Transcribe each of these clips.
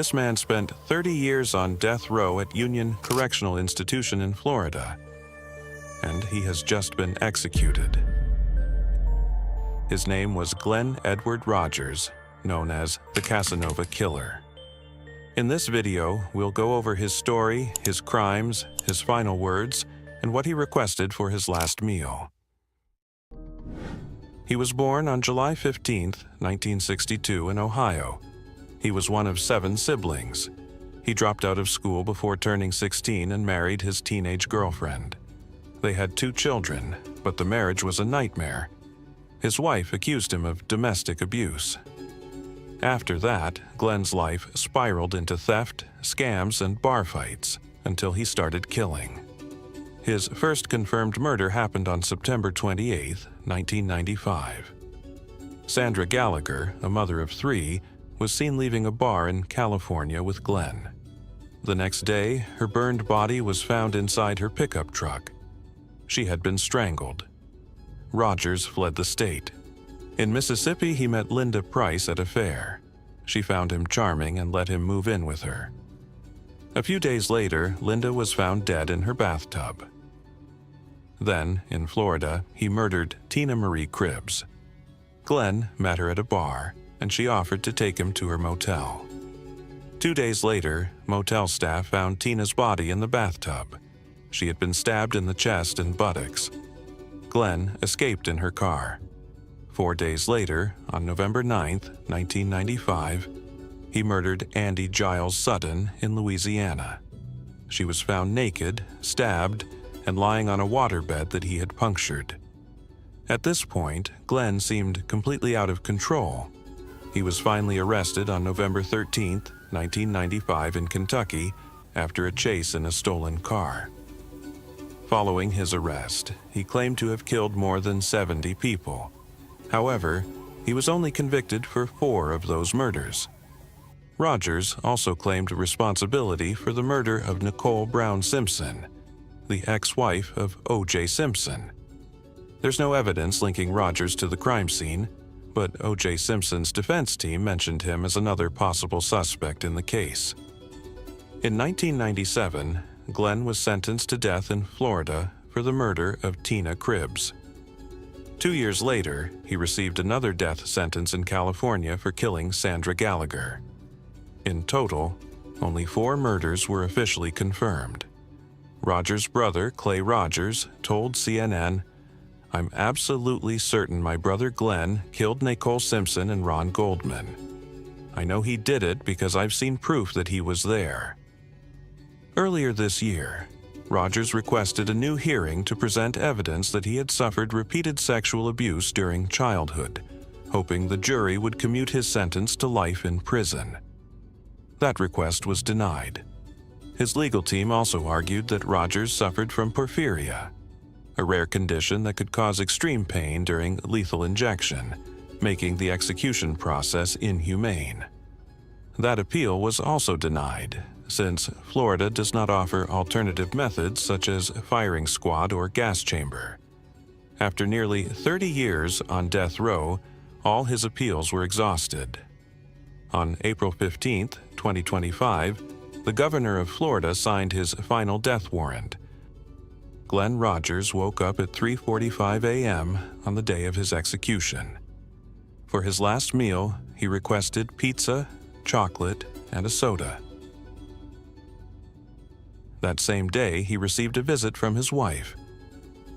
This man spent 30 years on death row at Union Correctional Institution in Florida, and he has just been executed. His name was Glen Edward Rogers, known as the Casanova Killer. In this video, we'll go over his story, his crimes, his final words, and what he requested for his last meal. He was born on July 15, 1962 in Ohio. He was one of 7 siblings. He dropped out of school before turning 16 and married his teenage girlfriend. They had 2 children, but the marriage was a nightmare. His wife accused him of domestic abuse. After that, Glen's life spiraled into theft, scams, and bar fights until he started killing. His first confirmed murder happened on September 28, 1995. Sandra Gallagher, a mother of 3, was seen leaving a bar in California with Glen. The next day, her burned body was found inside her pickup truck. She had been strangled. Rogers fled the state. In Mississippi, he met Linda Price at a fair. She found him charming and let him move in with her. A few days later, Linda was found dead in her bathtub. Then, in Florida, he murdered Tina Marie Cribbs. Glen met her at a bar, and she offered to take him to her motel. 2 days later, motel staff found Tina's body in the bathtub. She had been stabbed in the chest and buttocks. Glen escaped in her car. 4 days later, on November 9, 1995, he murdered Andy Giles Sutton in Louisiana. She was found naked, stabbed, and lying on a waterbed that he had punctured. At this point, Glen seemed completely out of control. He was finally arrested on November 13, 1995 in Kentucky after a chase in a stolen car. Following his arrest, he claimed to have killed more than 70 people. However, he was only convicted for 4 of those murders. Rogers also claimed responsibility for the murder of Nicole Brown Simpson, the ex-wife of O.J. Simpson. There's no evidence linking Rogers to the crime scene, but O.J. Simpson's defense team mentioned him as another possible suspect in the case. In 1997, Glen was sentenced to death in Florida for the murder of Tina Cribbs. 2 years later, he received another death sentence in California for killing Sandra Gallagher. In total, only 4 murders were officially confirmed. Rogers' brother, Clay Rogers, told CNN, "I'm absolutely certain my brother Glen killed Nicole Simpson and Ron Goldman. I know he did it because I've seen proof that he was there." Earlier this year, Rogers requested a new hearing to present evidence that he had suffered repeated sexual abuse during childhood, hoping the jury would commute his sentence to life in prison. That request was denied. His legal team also argued that Rogers suffered from porphyria, a rare condition that could cause extreme pain during lethal injection, making the execution process inhumane. That appeal was also denied, since Florida does not offer alternative methods such as firing squad or gas chamber. After nearly 30 years on death row, all his appeals were exhausted. On April 15, 2025, the governor of Florida signed his final death warrant. Glen Rogers woke up at 3:45 a.m. on the day of his execution. For his last meal, he requested pizza, chocolate, and a soda. That same day, he received a visit from his wife.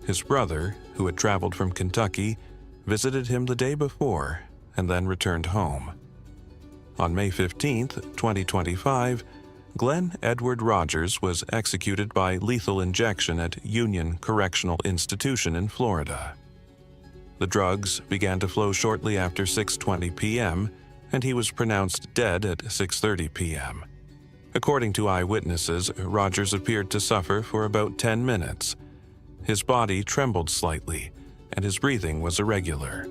His brother, who had traveled from Kentucky, visited him the day before and then returned home. On May 15, 2025, Glen Edward Rogers was executed by lethal injection at Union Correctional Institution in Florida. The drugs began to flow shortly after 6:20 p.m., and he was pronounced dead at 6:30 p.m. According to eyewitnesses, Rogers appeared to suffer for about 10 minutes. His body trembled slightly, and his breathing was irregular.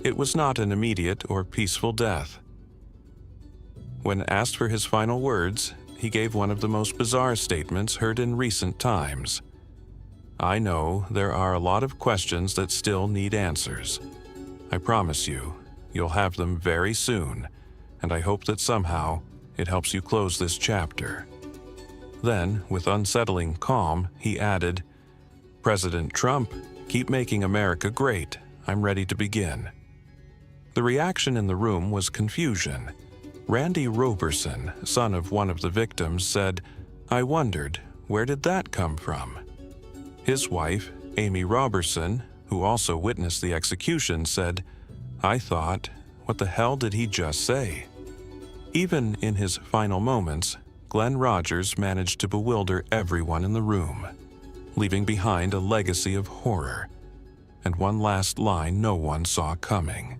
It was not an immediate or peaceful death. When asked for his final words, he gave one of the most bizarre statements heard in recent times. "I know there are a lot of questions that still need answers. I promise you, you'll have them very soon, and I hope that somehow It helps you close this chapter." Then, with unsettling calm, he added, "President Trump, keep making America great. I'm ready to begin." The reaction in the room was confusion. Randy Roberson, son of one of the victims, said, "I wondered, where did that come from?" His wife, Amy Roberson, who also witnessed the execution, said, "I thought, what the hell did he just say?" Even in his final moments, Glen Rogers managed to bewilder everyone in the room, leaving behind a legacy of horror and one last line no one saw coming.